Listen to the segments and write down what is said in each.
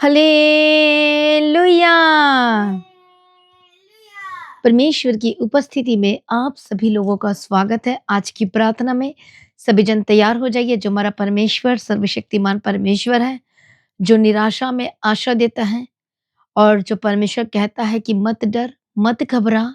Hallelujah! परमेश्वर की उपस्थिति में आप सभी लोगों का स्वागत है। आज की प्रार्थना में सभी जन तैयार हो जाइए। जो हमारा परमेश्वर सर्वशक्तिमान परमेश्वर है, जो निराशा में आशा देता है और जो परमेश्वर कहता है कि मत डर, मत घबरा,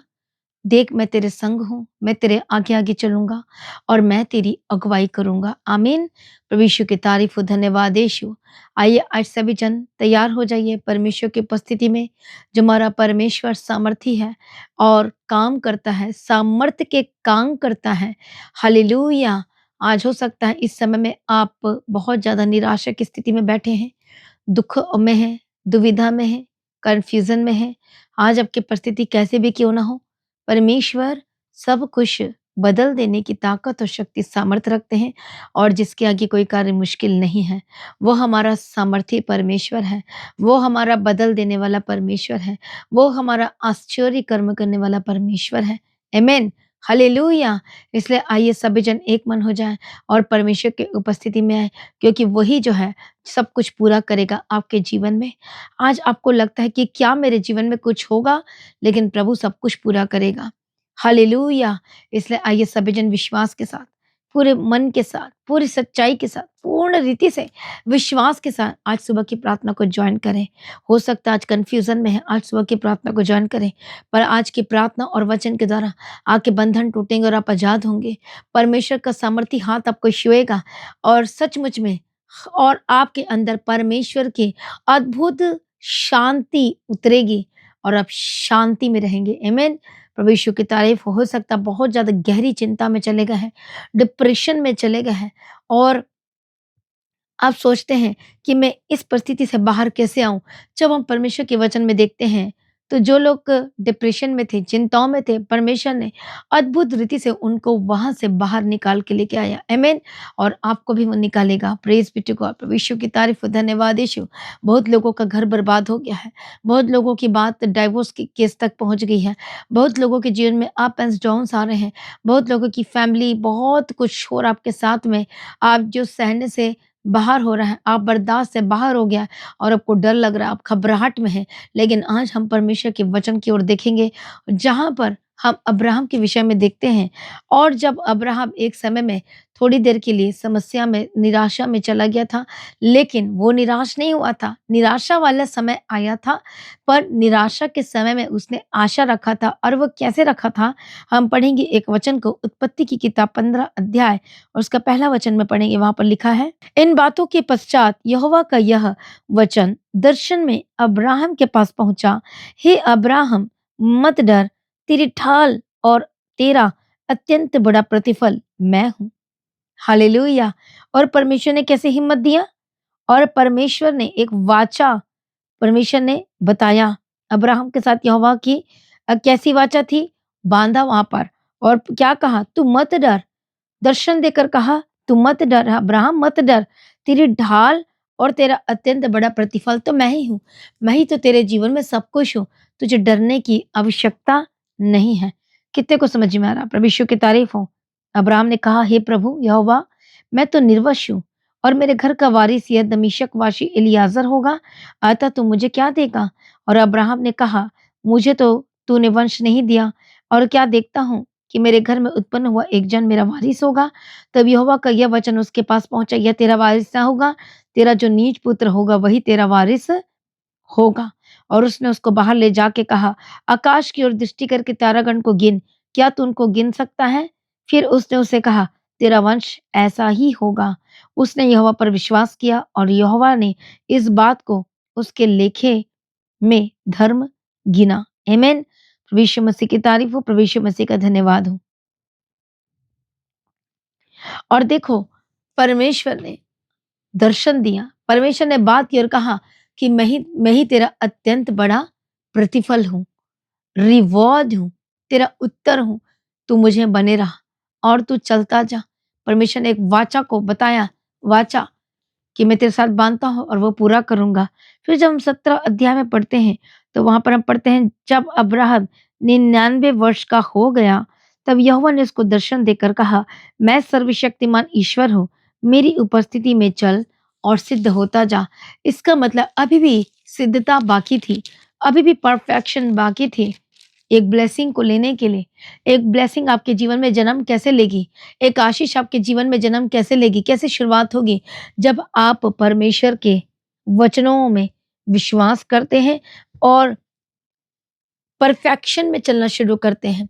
देख मैं तेरे संग हूँ, मैं तेरे आगे-आगे चलूँगा और मैं तेरी अगुवाई करूँगा। आमीन। प्रभु यीशु की तारीफ़ हो, धन्यवाद यीशु। आइए आज सभी जन तैयार हो जाइए परमेश्वर की उपस्थिति में। जो हमारा परमेश्वर सामर्थी है और काम करता है, सामर्थ्य के काम करता है। हालेलुया! आज हो सकता है इस समय में आप बहुत ज़्यादा निराशा की स्थिति में बैठे हैं, दुःख में हैं, दुविधा में हैं, कन्फ्यूज़न में हैं। आज आपकी परिस्थिति कैसे भी क्यों ना हो, परमेश्वर सब कुछ बदल देने की ताकत और शक्ति सामर्थ रखते हैं और जिसके आगे कोई कार्य मुश्किल नहीं है। वो हमारा सामर्थी परमेश्वर है, वो हमारा बदल देने वाला परमेश्वर है, वो हमारा आश्चर्य कर्म करने वाला परमेश्वर है। आमीन, हालेलुया! इसलिए आइए सभी जन एक मन हो जाएँ और परमेश्वर की उपस्थिति में आएँ, क्योंकि वही जो है सब कुछ पूरा करेगा आपके जीवन में। आज आपको लगता है कि क्या मेरे जीवन में कुछ होगा? लेकिन प्रभु सब कुछ पूरा करेगा। हालेलुया! इसलिए आइए सभी जन विश्वास के साथ, पूरे मन के साथ, पूरी सच्चाई के साथ, पूर्ण रीति से, विश्वास के साथ आज सुबह की प्रार्थना को जॉइन करें। हो सकता है आज कन्फ्यूज़न में है, आज सुबह की प्रार्थना को जॉइन करें। पर आज की प्रार्थना और वचन के द्वारा आपके बंधन टूटेंगे और आप आज़ाद होंगे। परमेश्वर का सामर्थी हाथ आपको छुएगा और सचमुच में और आपके अंदर परमेश्वर की अद्भुत शांति उतरेगी और आप शांति में रहेंगे। आमीन। प्रभु यीशु की तारीफ हो सकता है बहुत ज़्यादा गहरी चिंता में चले गए हैं, डिप्रेशन में चले गए हैं और आप सोचते हैं कि मैं इस परिस्थिति से बाहर कैसे आऊँ? जब हम परमेश्वर के वचन में देखते हैं, तो जो लोग डिप्रेशन में थे, चिंताओं में थे, परमेश्वर ने अद्भुत रीति से उनको वहाँ से बाहर निकाल के लेके आया। आमीन। और आपको भी वो निकालेगा। Praise be to God. प्रभु यीशु की तारीफ़ हो, धन्यवाद यीशु। बहुत लोगों का घर बर्बाद हो गया है। बहुत लोगों की बात डाइवोर्स के केस तक पहुँच गई है। बहुत लोगों के जीवन में अप एंड डाउन्स आ रहे हैं। बहुत लोगों की फैमिली बहुत कुछ हो रहा है आपके साथ में। आप जो सहने से बाहर हो रहा है, आप बर्दाश्त से बाहर हो गया और आपको डर लग रहा है, आप घबराहट में हैं। लेकिन आज हम परमेश्वर के वचन की ओर देखेंगे, जहाँ पर हम अब्राहम के विषय में देखते हैं और जब अब्राहम एक समय में थोड़ी देर के लिए समस्या में, निराशा में चला गया था, लेकिन वो निराश नहीं हुआ था। निराशा वाला समय आया था, पर निराशा के समय में उसने आशा रखा था और वो कैसे रखा था? हम पढ़ेंगे एक वचन को, उत्पत्ति की किताब 15 अध्याय और उसका पहला वचन में पढ़ेंगे। वहाँ पर लिखा है, इन बातों के पश्चात यहोवा का यह वचन दर्शन में अब्राहम के पास पहुंचा। हे अब्राहम, मत डर, तेरी ढाल और तेरा अत्यंत बड़ा प्रतिफल मैं हूँ। हालेलुया! और परमेश्वर ने कैसे हिम्मत दिया? और परमेश्वर ने एक वाचा परमेश्वर ने बताया अब्राहम के साथ। यहोवा की कैसी वाचा थी? बांधा वहां पर और क्या कहा? तू मत डर। दर्शन देकर कहा, तू मत डर अब्राहम, मत डर, तेरी ढाल और तेरा अत्यंत बड़ा प्रतिफल तो मैं ही हूँ। मैं ही तो तेरे जीवन में सब कुछ हूँ। तुझे डरने की आवश्यकता नहीं है। कितने को समझ में आ रहा? प्रभु यीशु की तारीफ हो। अब्राहम ने कहा, हे प्रभु यहोवा, मैं तो निर्वंश हूँ और मेरे घर का वारिस यह दमिश्क वासी एलीआजर होगा, अतः तू मुझे क्या देगा? और अब्राहम ने कहा, मुझे तो तूने वंश नहीं दिया और क्या देखता हूँ कि मेरे घर में उत्पन्न हुआ एक जन मेरा वारिस होगा। तब यहोवा का यह वचन उसके पास पहुंचा, यह तेरा वारिस ना होगा, तेरा जो नीच पुत्र होगा वही तेरा वारिस होगा। और उसने उसको बाहर ले जाके कहा, आकाश की ओर दृष्टि करके तारागण को गिन, क्या तू उनको गिन सकता है? फिर उसने उसे कहा, तेरा वंश ऐसा ही होगा। उसने यहोवा पर विश्वास किया और यहोवा ने इस बात को उसके लेखे में धर्म गिना। आमीन। प्रभु यीशु मसीह की तारीफ हो, प्रभु यीशु मसीह का धन्यवाद हो। और देखो, परमेश्वर ने दर्शन दिया, परमेश्वर ने बात की और कहा कि मैं ही तेरा अत्यंत बड़ा प्रतिफल हूँ, रिवॉर्ड हूँ, तेरा उत्तर हूँ। तू मुझे बने रहा और तू चलता जा। परमेश्वर ने एक वाचा को बताया, वाचा कि मैं तेरे साथ बांधता हूँ और वो पूरा करूँगा। फिर जब हम 17 अध्याय में पढ़ते हैं, तो वहाँ पर हम पढ़ते हैं, जब अब्राहम 99 वर्ष का हो गया, तब यहोवा ने उसको दर्शन देकर कहा, मैं सर्वशक्तिमान ईश्वर हूँ, मेरी उपस्थिति में चल और सिद्ध होता जा। इसका मतलब अभी भी सिद्धता बाकी थी, अभी भी परफेक्शन बाकी थी। एक ब्लेसिंग को लेने के लिए, एक ब्लेसिंग आपके जीवन में जन्म कैसे लेगी, एक आशीष आपके जीवन में जन्म कैसे लेगी, कैसे शुरुआत होगी? जब आप परमेश्वर के वचनों में विश्वास करते हैं और परफेक्शन में चलना शुरू करते हैं।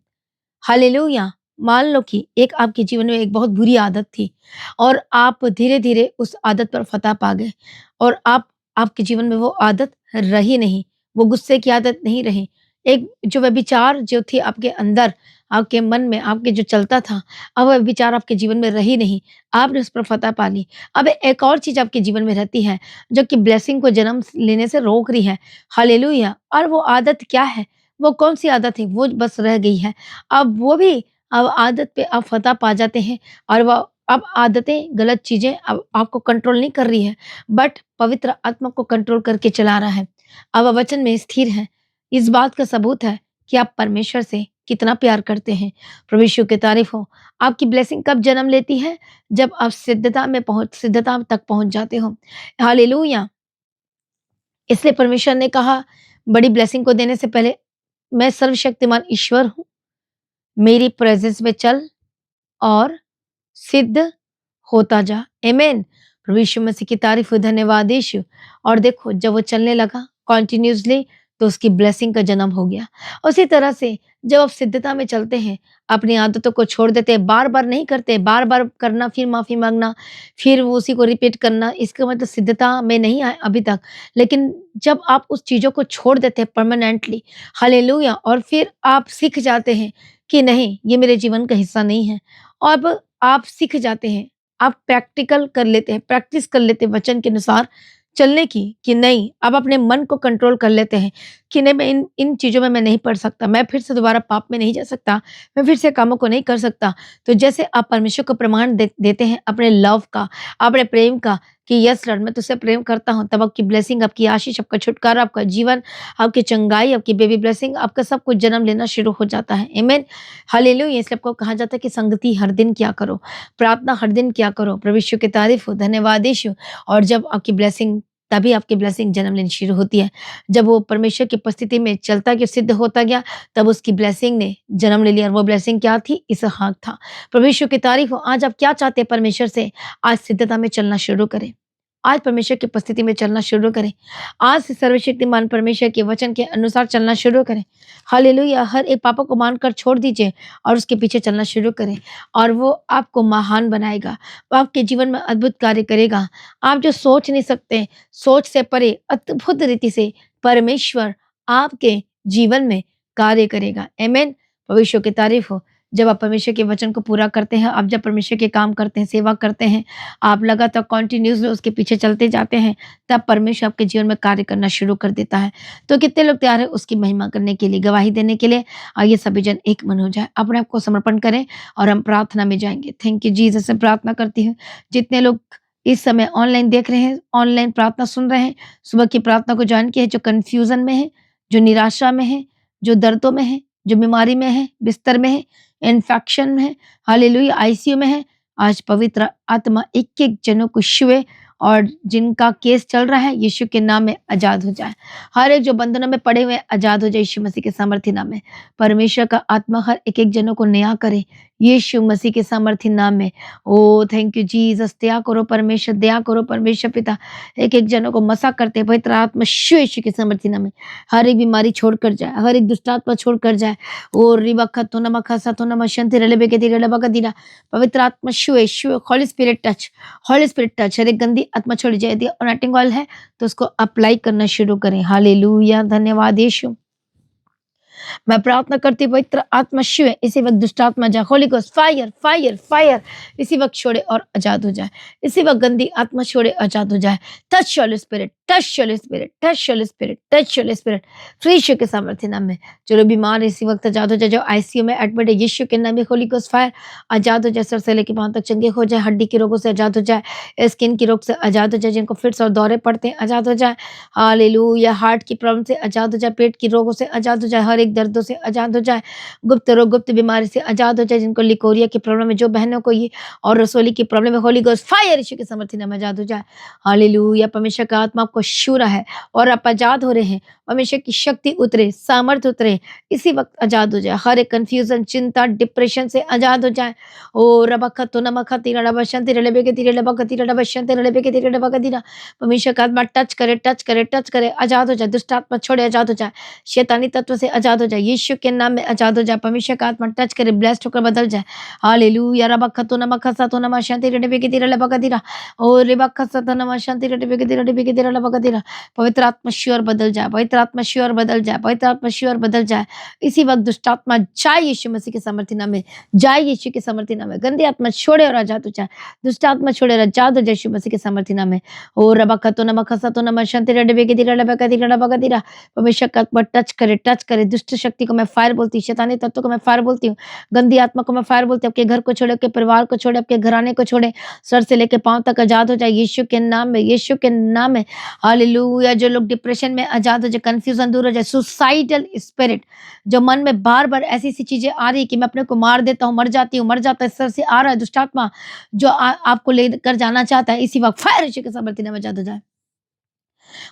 हालेलुया! मान लो कि एक आपके जीवन में एक बहुत बुरी आदत थी और आप धीरे-धीरे उस आदत पर फ़तह पा गए और आप आपके जीवन में वो आदत रही नहीं, वो गुस्से की आदत नहीं रही। एक जो व्यभिचार जो थी आपके अंदर, आपके मन में, आपके जो चलता था, अब वह विचार आपके जीवन में रही नहीं, आपने उस पर फ़तह पा ली। अब एक और चीज़ आपके जीवन में रहती है, जो कि ब्लेसिंग को जन्म लेने से रोक रही है। हालेलुया! और वो आदत क्या है? वो कौन-सी आदत है? वो बस रह गई है। अब वो भी अब आदत पे आप फ़तह पा जाते हैं और वो अब आदतें, गलत चीज़ें अब आपको कंट्रोल नहीं कर रही है, बट पवित्र आत्मा को कंट्रोल करके चला रहा है। अब वचन में स्थिर है। इस बात का सबूत है कि आप परमेश्वर से कितना प्यार करते हैं। प्रभु यीशु की तारीफ़ हो। आपकी ब्लेसिंग कब जन्म लेती है? जब आप सिद्धता तक पहुँच जाते हो। हालेलुया! इसलिए परमेश्वर ने कहा, बड़ी ब्लेसिंग को देने से पहले, मैं सर्वशक्तिमान ईश्वर हूँ, मेरी प्रेज़ेंस में चल और सिद्ध होता जा। आमीन। प्रभु यीशु मसीह की तारीफ़ हो, धन्यवाद यीशु। और देखो जब वो चलने लगा कंटिन्यूअसली तो उसकी ब्लेसिंग का जन्म हो गया। उसी तरह से जब आप सिद्धता में चलते हैं, अपनी आदतों को छोड़ देते हैं, बार-बार नहीं करते, बार-बार करना, फिर माफ़ी माँगना, फिर वो उसी को रिपीट करना, इसका मतलब सिद्धता में नहीं आए अभी तक। लेकिन जब आप उस चीज़ों को छोड़ देते हैं परमानेंटली, हालेलुया! और फिर आप सीख जाते हैं कि नहीं, ये मेरे जीवन का हिस्सा नहीं है। अब आप सीख जाते हैं, आप प्रैक्टिकल कर लेते हैं, प्रैक्टिस कर लेते हैं वचन के अनुसार चलने की, कि नहीं, अब अपने मन को कंट्रोल कर लेते हैं कि नहीं, मैं इन इन चीज़ों में मैं नहीं पड़ सकता, मैं फिर से दोबारा पाप में नहीं जा सकता, मैं फिर से कामों को नहीं कर सकता। तो जैसे आप परमेश्वर को प्रमाण देते हैं अपने लव का, अपने प्रेम का, कि यस लॉर्ड, मैं तुझसे प्रेम करता हूँ, तब आपकी ब्लेसिंग, आपकी आशीष, आपका छुटकारा, आपका जीवन, आपकी चंगाई, आपकी बेबी ब्लेसिंग, आपका सब कुछ जन्म लेना शुरू हो जाता है। आमीन। हालेलुया! इसलिए आपको कहा जाता है कि संगति हर दिन किया करो, प्रार्थना हर दिन किया करो। प्रभु यीशु की तारीफ़ हो, धन्यवाद यीशु। और जब आपकी ब्लेसिंग, तभी आपकी ब्लेसिंग जन्म लेनी शुरू होती है। जब वो परमेश्वर की उपस्थिति में चलता गया, सिद्ध होता गया, तब उसकी ब्लेसिंग ने जन्म ले लिया और वो ब्लेसिंग क्या थी? इसहाक था। प्रभु यीशु की तारीफ़ हो। आज आप क्या चाहते हैं परमेश्वर से? आज सिद्धता में चलना शुरू करें। आज परमेश्वर की उपस्थिति में चलना शुरू करें। आज से सर्वशक्तिमान परमेश्वर के वचन के अनुसार चलना शुरू करें। हालेलुया! हर एक पापों को मानकर छोड़ दीजिए और उसके पीछे चलना शुरू करें और वो आपको महान बनाएगा। वो आपके जीवन में अद्भुत कार्य करेगा। आप जो सोच नहीं सकते, सोच से परे अद्भुत रीति से परमेश्वर आपके जीवन में कार्य करेगा। आमीन। भविष्य की तारीफ़ हो। जब आप परमेश्वर के वचन को पूरा करते हैं, आप जब परमेश्वर के काम करते हैं, सेवा करते हैं, आप लगातार कंटिन्यूअसली उसके पीछे चलते जाते हैं, तब परमेश्वर आपके जीवन में कार्य करना शुरू कर देता है। तो कितने लोग तैयार हैं उसकी महिमा करने के लिए, गवाही देने के लिए? आइए सभी जन एक मन हो जाए, अपने आप को समर्पण करें और हम प्रार्थना में जाएँगे। थैंक यू जीसस, से प्रार्थना करती हूँ, जितने लोग इस समय ऑनलाइन देख रहे हैं, ऑनलाइन प्रार्थना सुन रहे हैं, सुबह की प्रार्थना को जॉइन किया है, जो कन्फ्यूज़न में है, जो निराशा में है, जो दर्दों में है, जो बीमारी में है, बिस्तर में है, इन्फेक्शन में है, हालेलुया, आईसीयू में है, आज पवित्र आत्मा एक-एक जनों को छुए और जिनका केस चल रहा है, यीशु के नाम में आज़ाद हो जाए। हर एक जो बंधनों में पड़े हुए हैं, आज़ाद हो जाए यीशु मसीह के सामर्थी नाम में। परमेश्वर का आत्मा हर एक-एक जनों को नया करे, यीशु मसीह के सामर्थी नाम में। ओह! थैंक यू जीसस, दया करो परमेश्वर पिता। एक-एक जनों को मसा करते पवित्र आत्मा यीशु के सामर्थी नाम में। हर एक बीमारी छोड़कर जाए, हर एक दुष्ट आत्मा छोड़कर जाए। ओह! रिबखतो नमः सतो नमः शंति रलबेकेति रलबकदिरा। पवित्र आत्मा छुए, हॉली स्पिरिट टच, हर एक गंदी आत्मा छोड़ी जाए। यदि अनॉइंटिंग ऑयल है तो उसको अप्लाई करना शुरू करें। हालेलुया, धन्यवाद यीशु। मैं प्रार्थना करती हूँ पवित्र आत्मा शिव इसी वक्त दुष्ट आत्मा जाए, Holi ghost fire fire fire इसी वक्त छोड़े और आजाद हो जाए। इसी वक्त गंदी आत्मा छोड़े आजाद हो जाए। Touch holy spirit, touch holy spirit, touch holy spirit, touch holy spirit, free Yeshu के सामर्थ्य नाम में। जो लोग बीमार है इसी वक्त आजाद हो जाए, जो आईसीयू में एडमिट है यीशु के नाम में होली गोस्ट फायर आजाद हो जाए, सर से लेके पांव तक चंगे हो जाए, हड्डी के रोगों से आजाद हो जाए, स्किन के रोग से आजाद हो जाए, जिनको फिट्स और दौरे पड़ते हैं आजाद हो जाए, हालेलुया, हार्ट की प्रॉब्लम से आजाद हो जाए, पेट की रोगों से आजाद हो जाए, हर एक दर्दों से आजाद हो जाए, गुप्त रोग गुप्त बीमारी से आजाद हो जाए, जिनको लिकोरिया की प्रॉब्लम है, जो बहनों को ये और रसोली की प्रॉब्लम है, होली गोस्ट फायर यीशु के सामर्थ्य नाम में आजाद हो जाए। हालेलुया, परमेश्वर का आत्मा आपको छू रहा है और आप आजाद हो रहे हैं। परमेश्वर की शक्ति उतरे, सामर्थ उतरे, इसी वक्त आजाद हो जाए। हर एक कंफ्यूजन, चिंता, डिप्रेशन से आजाद हो जाए। ओ रबखत तो नमखत तीरा रबशंति रलबे के तीरे रबखत तीरा रबशंति रलबे के तीरे रबखत तीरा। परमेश्वर का आत्मा टच करे, टच करे, टच करे, आजाद हो जाए। दुष्ट आत्मा छोड़े, आजाद हो जाए। शैतानी तत्व से आजाद हो जाए। यीशु के नाम में आजाद हो जाए। परमेश्वर का आत्मा टच करे, ब्लेस्ड होकर बदल जाए। हालेलुया, रबखत तो नमखत सा तो नमः शांति रलबे के तीरे रबखत तीरा। ओ रबखत सा तो नमः शांति रलबे के तीरे रलबे के तीरे रबखत तीरा। पवित्र आत्मा श्योर बदल जाए, पवित्र आत्मा श्योर बदल जाए, पवित्र आत्मा श्योर बदल जाए। इसी वक्त दुष्ट आत्मा जाए यीशु मसीह के सामर्थ्य नाम में, जाए यीशु के सामर्थ्य नाम में। गंदी आत्मा छोड़े और आजाद हो जाए। दुष्ट आत्मा छोड़े और आजाद हो जाए यीशु मसीह के सामर्थ्य नाम में। ओ रबखतो नमखसतो नमः शांति रडबे के दिरा रबका दिरा रबका दिरा। परमेश्वर का आत्मा टच करे, टच करे। दुष्ट शक्ति को मैं फायर बोलती हूँ, शैतानी तत्व को मैं फायर बोलती हूँ, गंदी आत्मा को मैं फायर बोलती हूँ। आपके घर को छोड़े, आपके परिवार को छोड़े, आपके घराने को छोड़े, सर से लेके पांव तक आजाद हो जाए यीशु के नाम में, यीशु के नाम में। हालेलुया, जो लोग डिप्रेशन में आजाद हो जाए, कंफ्यूजन दूर हो जाए। सुसाइडल स्पिरिट, जो मन में बार बार ऐसी ऐसी चीजें आ रही कि मैं अपने को मार देता हूँ, मर जाती हूँ, मर जाता है, इस तरह से आ रहा है दुष्ट आत्मा जो आपको लेकर जाना चाहता है, इसी वक्त फायर यीशु के सामर्थ्य नाम में आजाद हो जाए।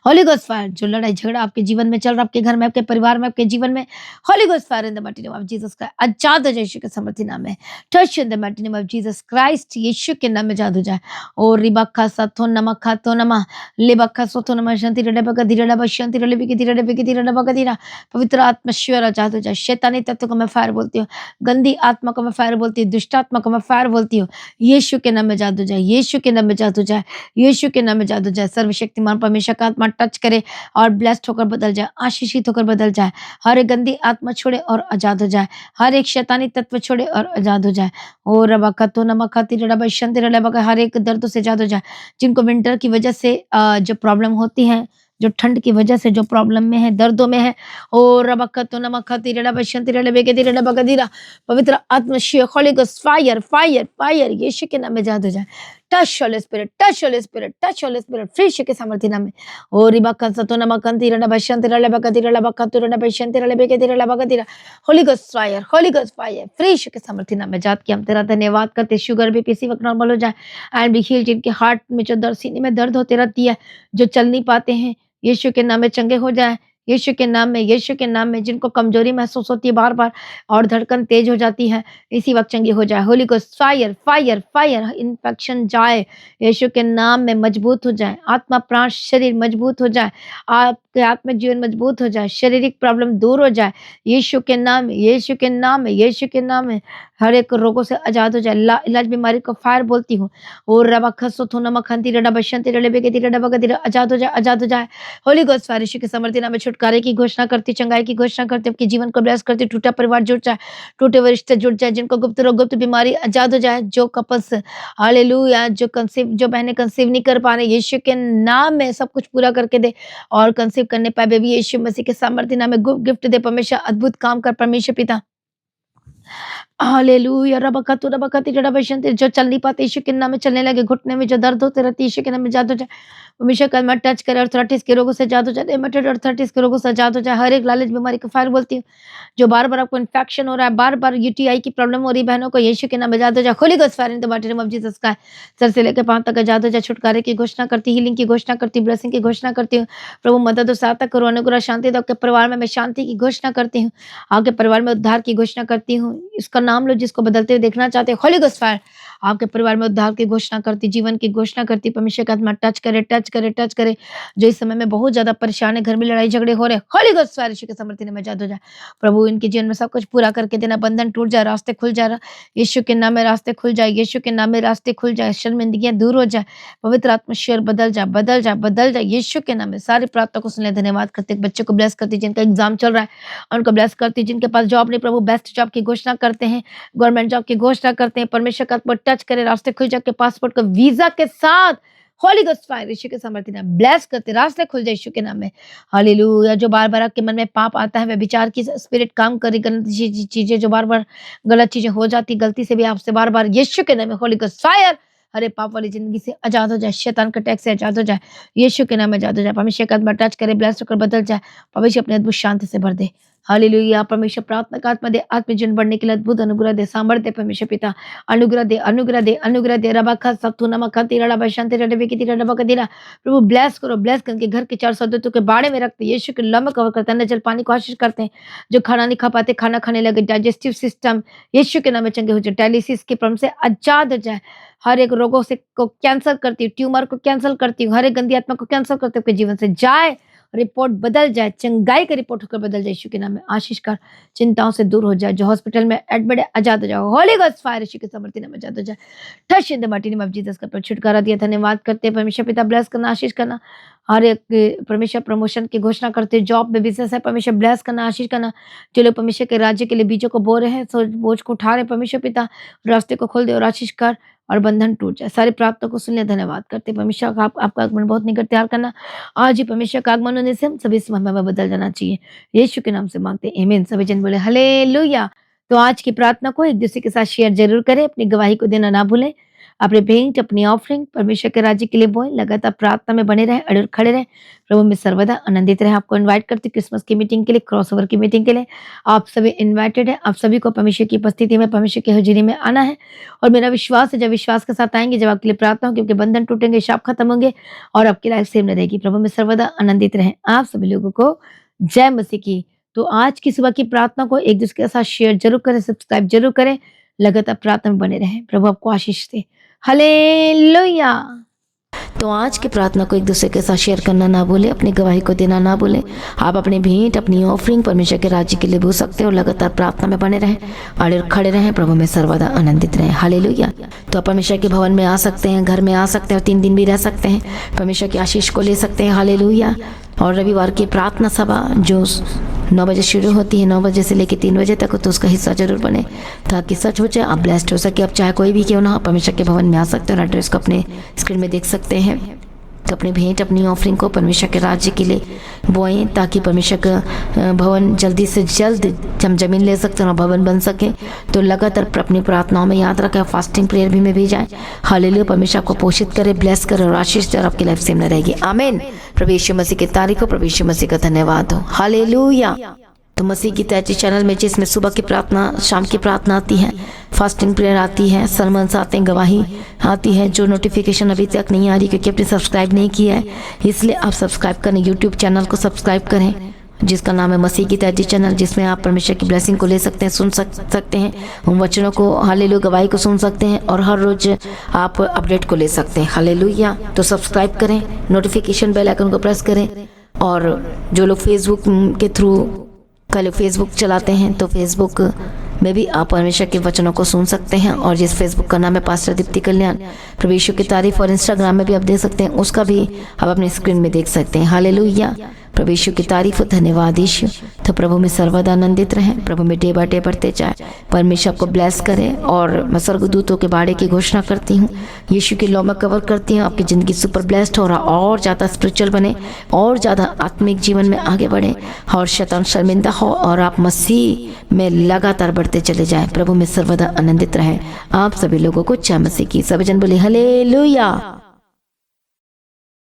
होली गोस्ट फायर, जो लड़ाई झगड़ा आपके जीवन में चल रहा है, आपके घर में, आपके परिवार में, आपके जीवन में, holy ghost fire in the mighty name of Jesus Christ आजाद हो जाए यीशु के सामर्थ्य नाम में। Touch in the mighty name of Jesus Christ, Yeshu के नाम में आजाद हो जाए। और रिबक्का सथो नमखा तो नमा लिबक्का सथो नम शांति रडबका धीरे डब शांति रडबे की धीरे डबे की धीरे डबका धीरा। पवित्र आत्मा श्योर आजाद हो जाए। शैतानी तत्व को मैं फायर बोलती हूँ, गंदी आत्मा को मैं फायर बोलती हूँ, दुष्ट आत्मा को मैं फायर बोलती हूँ। यीशु के नाम में आजाद हो जाए, यीशु के नाम में आजाद हो जाए, यीशु के नाम में आजाद हो जाए। सर्वशक्तिमान परमेश्वर का आत्मा टच करे और ब्लेस्ड होकर बदल जाए, आशीषित होकर बदल जाए। हर एक गंदी आत्मा छोड़े और आजाद हो जाए। हर एक शैतानी तत्व छोड़े और आजाद हो जाए। ओ रबका तो नमका तिरड़ा बशंति रबका, हर एक दर्दों से आजाद हो जाए। जिनको विंटर की वजह से जो प्रॉब्लम होती है, जो ठंड की वजह से जो प्रॉब्लम में है, दर्दों में है, ओ रबका तो नमका तिरड़ा बशंति रबके तिरड़ा बका दिरा। पवित्र आत्मा sure holy ghost fire fire fire Yeshu के नाम में आजाद हो जाए। Touch holy spirit, touch holy spirit, touch holy spirit, free Yeshu के सामर्थ्य नाम में। ओ रिबक्का सतो नमकन तिरड़ा बशंति रबका तिरड़ा बका तिरड़ा बशंति रबके तिरड़ा बका दिरा। Holy ghost fire, holy ghost fire, free Yeshu के सामर्थ्य नाम में। आजाद किया हम तेरा धन्यवाद करते। शुगर भी किसी वक्त नॉर्मल हो जाए एंड बी हील्ड। जिनके हार्ट में जो दर्द, सीने में दर्द होती रहती है, जो चल नहीं पाते हैं, यीशु के नाम में चंगे हो जाए। यीशु के नाम में, यीशु के नाम में। जिनको कमजोरी महसूस होती है बार बार और धड़कन तेज हो जाती है, इसी वक्त चंगी हो जाए। Holi ghost fire fire fire, infection जाए यीशु के नाम में, मजबूत हो जाए। आत्मा प्राण शरीर मजबूत हो जाए, आपके आत्मिक जीवन मजबूत हो जाए, शारीरिक प्रॉब्लम दूर हो जाए यीशु के नाम में, यीशु के नाम में, यीशु के नाम में। हर एक रोगों से आजाद हो जाए। इलाज बीमारी को फायर बोलती हूँ। और रबा खसो थो नमक खंती रडा बशंती रडे बेके रडा बगदी आजाद हो जाए, आजाद हो जाए। होली गोस्ट फायर यीशु के सामर्थ्य नाम में छुटकारे की घोषणा करती, चंगाई की घोषणा करती, आपके जीवन को ब्लेस करती। टूटा परिवार जुड़ जाए, टूटे हुए रिश्ते जुड़ जाए। जिनको गुप्त रोग गुप्त बीमारी आजाद हो जाए। जो कपल्स हालेलुया, जो कंसीव, जो बहनें कंसीव नहीं कर पा रही, यीशु के नाम में सब कुछ पूरा करके दे और कंसीव करने पाए बेबी यीशु मसीह के सामर्थ्य नाम में गिफ्ट दे। परमेश्वर अद्भुत काम कर परमेश्वर पिता। हालेलुया, रबकतु रबकति रबशंति, जो चल नहीं पाते यीशु के नाम में चलने लगे। घुटने में जो दर्द होते रहती है यीशु के नाम में आजाद हो जाए। परमेश्वर का नाम टच करे, अर्थराइटिस के रोगों से आजाद हो जाए, रेमेटॉइड अर्थराइटिस के रोगों से आजाद हो जाए। हर एक लालच बीमारी को फायर बोलती हूँ। जो बार बार आपको इन्फेक्शन हो रहा है, बार बार यूटीआई की प्रॉब्लम हो रही है बहनों को, यीशु के नाम में आजाद हो जाए। Holi ghost fire in the mighty name of Jesus का, सर से लेकर पांव तक आजाद हो जाए। छुटकारे की घोषणा करती, हीलिंग की घोषणा करती, ब्लेसिंग की घोषणा करती हूँ। प्रभु मदद और सहायता करो, अनुग्रह शांति दो। आपके परिवार में मैं शांति की घोषणा करती हूँ, आपके परिवार में उद्धार की घोषणा करती हूँ। इसका नाम लो जिसको बदलते हुए देखना चाहते हैं। होली गोस्ट फायर आपके परिवार में उद्धार की घोषणा करती, जीवन की घोषणा करती। परमेश्वर का आत्मा टच करे, टच करे, टच करे। जो इस समय में बहुत ज्यादा परेशान है, घर में लड़ाई झगड़े हो रहे, होली गोस्ट फायर यीशु के सामर्थ्य नाम में आजाद हो जाए। प्रभु इनके जीवन में सब कुछ पूरा करके देना। बंधन टूट जाए, रास्ते खुल जाए। यीशु के नाम में रास्ते खुल जाए, यीशु के नाम में रास्ते खुल जाए। शर्मिंदगियां दूर हो जाए। पवित्र आत्मश्वर बदल जाए, बदल जाए, बदल जाए यीशु के नाम में। सारी प्रार्थना को सुनने धन्यवाद करते। बच्चे को ब्लेस करती, जिनका एग्जाम चल रहा है उनको ब्लेस करती। जिनके पास जॉब नहीं, प्रभु बेस्ट जॉब की घोषणा करते हैं, गवर्नमेंट जॉब की घोषणा करते हैं। परमेश्वर का आत्मा टच करे, रास्ते खुल जाए। के पासपोर्ट का वीजा के साथ होली गोस्ट फायर यीशु के सामर्थ्य नाम ब्लेस करते रास्ते खुल जाए यीशु के नाम में। हालेलुया। जो बार-बार आपके मन में पाप आता है, व्यभिचार की स्पिरिट काम कर रही, गलत चीज़ें जो बार-बार गलत चीज़ें हो जाती, गलती से भी आपसे बार-बार यीशु के नाम में होली गोस्ट फायर अरे पाप वाली ज़िंदगी से आज़ाद हो जाए, शैतान के अटैक से आज़ाद हो जाए, यीशु के नाम में आज़ाद हो जाए। परमेश्वर का आत्मा टच करे, ब्लेस होकर बदल जाए, परमेश्वर अपने अद्भुत शांति से भर दे। हालेलुया। परमेश्वर प्रार्थना का आत्मा दे, आत्मजीवन बढ़ने के लिए अद्भुत अनुग्रह दे, सामर्थ्य परमेश्वर पिता अनुग्रह दे, अनुग्रह दे, अनुग्रह दे। रबाखा सत्तू नमक तीरा बशांति रडबे की तीरा डबा का तीरा प्रभु ब्लेस करो, ब्लेस करके घर के 4 सदस्यों के बाड़े में रखते यीशु के लम्ब कवर करते हैं, जल पानी को आशीष करते हैं, जो खाना नहीं खा पाते खाना खाने लगे, डाइजेस्टिव सिस्टम यीशु के नाम में चंगे हो जाए, डायलिसिस के प्रॉब्लम से आजाद हो जाए, हर एक रोगों से को कैंसल करती हूँ, ट्यूमर को कैंसल करती हूँ, हर एक गंदी आत्मा को कैंसल करते हुए जीवन से जाए, रिपोर्ट बदल जाए, चंगाई का रिपोर्ट होकर बदल जाए यीशु के नाम में। आशीष कर, चिंताओं से दूर हो जाए, जो हॉस्पिटल में एडमिट है आजाद हो जाओ, होली गोस्ट फायर यीशु के सामर्थ्य नाम में आजाद हो जाए। Touch in the mighty name of Jesus का पर छुटकारा दिया, धन्यवाद करते हैं परमेश्वर पिता। ब्लेस करना, आशीष करना, हर एक परमेश्वर प्रमोशन की घोषणा करते हैं, जॉब में बिजनेस है परमेश्वर ब्लेस करना, आशीष करना, जो लोग परमेश्वर के राज्य के लिए बीजों को बो रहे हैं, बोझ को उठा रहे परमेश्वर पिता, रास्ते को खोल दे और आशीष कर और बंधन टूट जाए। सारी प्रार्थना को सुनने धन्यवाद करते परमेश्वर का आपका आगमन बहुत निकट तैयार करना, आज ही परमेश्वर का आगमन होने से हम सभी इस महिमा में बदल जाना चाहिए, यीशु के नाम से मांगते हैं, आमीन। सभी जन बोले हालेलुया। तो आज की प्रार्थना को एक दूसरे के साथ शेयर जरूर करें, अपनी गवाही को देना ना भूलें, अपने भेंट अपनी ऑफरिंग परमेश्वर के राज्य के लिए बोए, लगातार प्रार्थना में बने रहे, अड़े खड़े रहे, प्रभु में सर्वदा आनंदित रहे। आपको इनवाइट करती हूँ क्रिसमस की मीटिंग के लिए, क्रॉसओवर की मीटिंग के लिए, आप सभी इनवाइटेड है। आप सभी को परमेश्वर की उपस्थिति में, परमेश्वर की हजूरी में आना है, और मेरा विश्वास है जब विश्वास के साथ आएंगे, जब आपके लिए प्रार्थना होगी, आपके बंधन टूटेंगे, शाप खत्म होंगे और आपकी लाइफ सेम न रहेगी। प्रभु में सर्वदा आनंदित रहे। आप सभी लोगों को जय मसीह की। तो आज की सुबह की प्रार्थना को एक दूसरे के साथ शेयर जरूर करें, सब्सक्राइब जरूर करें, लगातार प्रार्थना में बने रहें। प्रभु आपको आशीष दे। हालेलुया। तो आज की प्रार्थना को एक दूसरे के साथ शेयर करना ना भूले, अपनी गवाही को देना ना भूले। आप अपनी भेंट अपनी ऑफरिंग परमेश्वर के राज्य के लिए भूल सकते हो, लगातार प्रार्थना में बने रहें, अड़े खड़े रहें, प्रभु में सर्वदा आनंदित रहें। हालेलुया। तो आप परमेश्वर के भवन में आ सकते हैं, घर में आ सकते हैं और 3 दिन भी रह सकते हैं, परमेश्वर की आशीष को ले सकते हैं। हालेलुया। और रविवार की प्रार्थना सभा जो 9 बजे शुरू होती है, 9 बजे से लेकर 3 बजे तक, तो उसका हिस्सा जरूर बने ताकि सच हो जाए, आप ब्लेस्ड हो सके। आप चाहे कोई भी क्यों ना, परमेश्वर के भवन में आ सकते हैं और एड्रेस को अपने स्क्रीन में देख सकते हैं। तो अपनी भेंट अपनी ऑफरिंग को परमेश्वर के राज्य के लिए बोएं ताकि परमेश्वर का भवन जल्दी से जल्द हम जमीन ले सकते हैं और भवन बन सके। तो लगातार अपनी प्रार्थनाओं में याद रखें, फास्टिंग प्रेयर भी में भी जाए। हालेलुया। परमेश्वर आपको पोषित करे, ब्लेस करे और आशीष दे और आपकी लाइफ सेम न रहेगी। आमीन। प्रभु यीशु मसीह की तारीख हो, प्रभु यीशु मसीह का धन्यवाद हो। हालेलुया। तो मसीह की तैयारी चैनल में जिसमें सुबह की प्रार्थना, शाम की प्रार्थना आती है, फास्टिंग प्रेयर आती है, सरमन्स आते हैं, गवाही आती है, जो नोटिफिकेशन अभी तक नहीं आ रही क्योंकि आपने सब्सक्राइब नहीं किया है, इसलिए आप सब्सक्राइब करें, यूट्यूब चैनल को सब्सक्राइब करें जिसका नाम है मसीह की तैयारी चैनल, जिसमें आप परमेश्वर की ब्लेसिंग को ले सकते हैं, सुन सकते हैं, उन वचनों को, हालेलुया, गवाही को सुन सकते हैं और हर रोज आप अपडेट को ले सकते हैं। हालेलुया। तो सब्सक्राइब करें, नोटिफिकेशन बेल आइकन को प्रेस करें। और जो लोग फेसबुक के थ्रू कल फेसबुक चलाते हैं तो फेसबुक में भी आप परमेश्वर के वचनों को सुन सकते हैं, और जिस फेसबुक का नाम है पास्टर दीप्ति कल्याण, प्रभु यीशु की तारीफ, और इंस्टाग्राम में भी आप देख सकते हैं, उसका भी आप अपने स्क्रीन में देख सकते हैं। हालेलुया। प्रभु यीशु की तारीफ, धन्यवाद यीशु। तो प्रभु में सर्वदा आनंदित रहें, प्रभु में डे बाय डे बढ़ते जाए, परमेश्वर आपको ब्लेस करें। और मैं स्वर्गदूतों के बाड़े की घोषणा करती हूँ, यीशु की लौ में कवर करती हूँ, आपकी ज़िंदगी सुपर ब्लेस्ड हो रहा, और ज़्यादा स्पिरिचुअल बने, और ज़्यादा आत्मिक जीवन में आगे बढ़े, और शैतान शर्मिंदा हो, और आप मसीह में लगातार बढ़ते चले जाएं। प्रभु में सर्वदा आनंदित रहें। आप सभी लोगों को जय मसीह की। सभी जन बोले हालेलुया।